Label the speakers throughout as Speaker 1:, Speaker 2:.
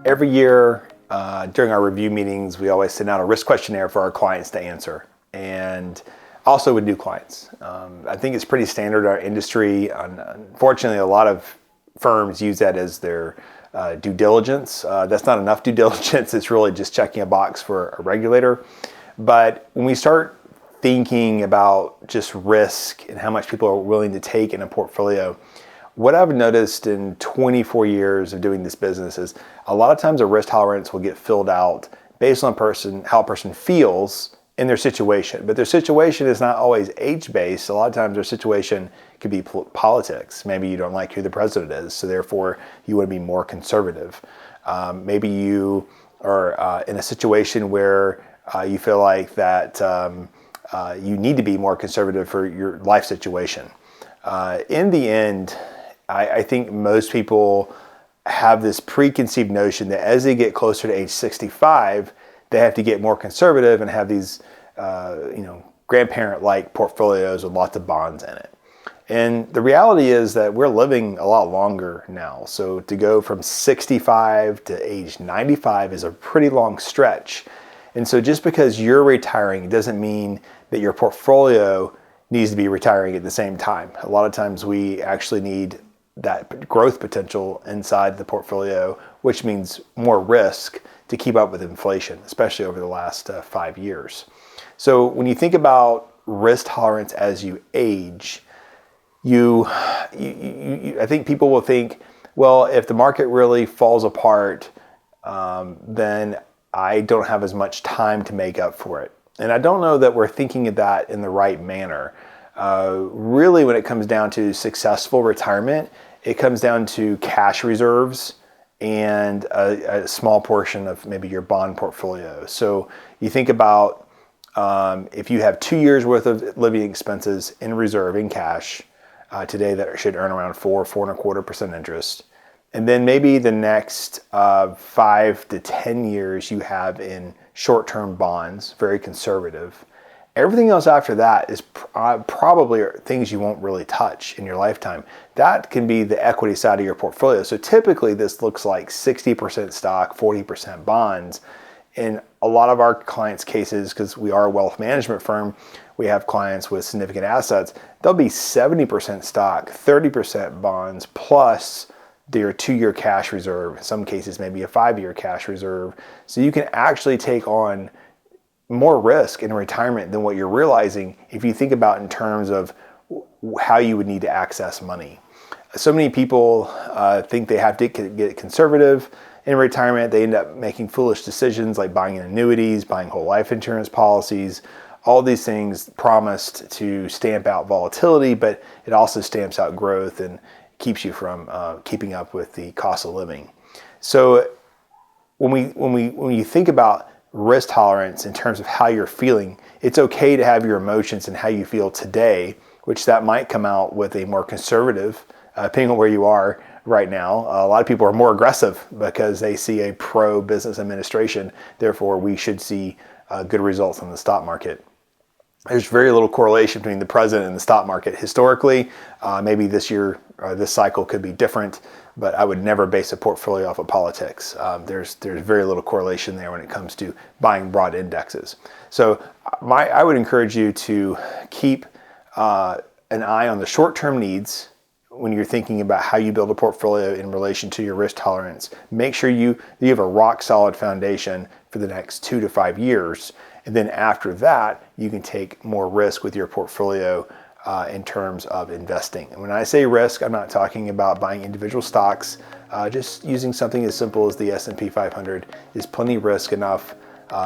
Speaker 1: Every year during our review meetings, we always send out a risk questionnaire for our clients to answer, and also with new clients. I think it's pretty standard in our industry. Unfortunately, a lot of firms use that as their due diligence. That's not enough due diligence. It's really just checking a box for a regulator. But when we start thinking about just risk and how much people are willing to take in a portfolio, what I've noticed in 24 years of doing this business is a lot of times a risk tolerance will get filled out based on how a person feels in their situation. But their situation is not always age-based. A lot of times their situation could be politics. Maybe you don't like who the president is, so therefore you want to be more conservative. Maybe you are in a situation where you feel like that you need to be more conservative for your life situation. In the end, I think most people have this preconceived notion that as they get closer to age 65, they have to get more conservative and have these, grandparent-like portfolios with lots of bonds in it. And the reality is that we're living a lot longer now. So to go from 65 to age 95 is a pretty long stretch. And so just because you're retiring doesn't mean that your portfolio needs to be retiring at the same time. A lot of times we actually need that growth potential inside the portfolio, which means more risk to keep up with inflation, especially over the last 5 years. So when you think about risk tolerance as you age, I think people will think, well, if the market really falls apart, then I don't have as much time to make up for it. And I don't know that we're thinking of that in the right manner. Really, when it comes down to successful retirement, it comes down to cash reserves and a small portion of maybe your bond portfolio. So you think about if you have 2 years worth of living expenses in reserve in cash today that should earn around 4.25% interest. And then maybe the next 5 to 10 years you have in short-term bonds, very conservative. Everything else after that is probably things you won't really touch in your lifetime. That can be the equity side of your portfolio. So typically this looks like 60% stock, 40% bonds. In a lot of our clients' cases, because we are a wealth management firm, we have clients with significant assets, they'll be 70% stock, 30% bonds, plus their 2-year cash reserve, in some cases maybe a 5-year cash reserve. So you can actually take on more risk in retirement than what you're realizing if you think about in terms of how you would need to access money. So many people think they have to get conservative in retirement. They end up making foolish decisions like buying annuities, buying whole life insurance policies. All these things promised to stamp out volatility, but it also stamps out growth and keeps you from keeping up with the cost of living. So when you think about risk tolerance in terms of how you're feeling, it's okay to have your emotions and how you feel today, which that might come out with a more conservative, depending on where you are right now. A lot of people are more aggressive because they see a pro-business administration. Therefore, we should see good results in the stock market. There's very little correlation between the president and the stock market historically. Maybe this year, this cycle could be different, but I would never base a portfolio off of politics. There's very little correlation there when it comes to buying broad indexes. So I would encourage you to keep an eye on the short-term needs when you're thinking about how you build a portfolio in relation to your risk tolerance. Make sure you have a rock-solid foundation for the next 2 to 5 years. And then after that, you can take more risk with your portfolio in terms of investing. And when I say risk, I'm not talking about buying individual stocks. Just using something as simple as the S&P 500 is plenty risk enough.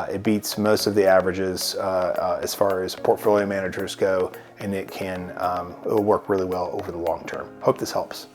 Speaker 1: It beats most of the averages as far as portfolio managers go, and it'll work really well over the long term. Hope this helps.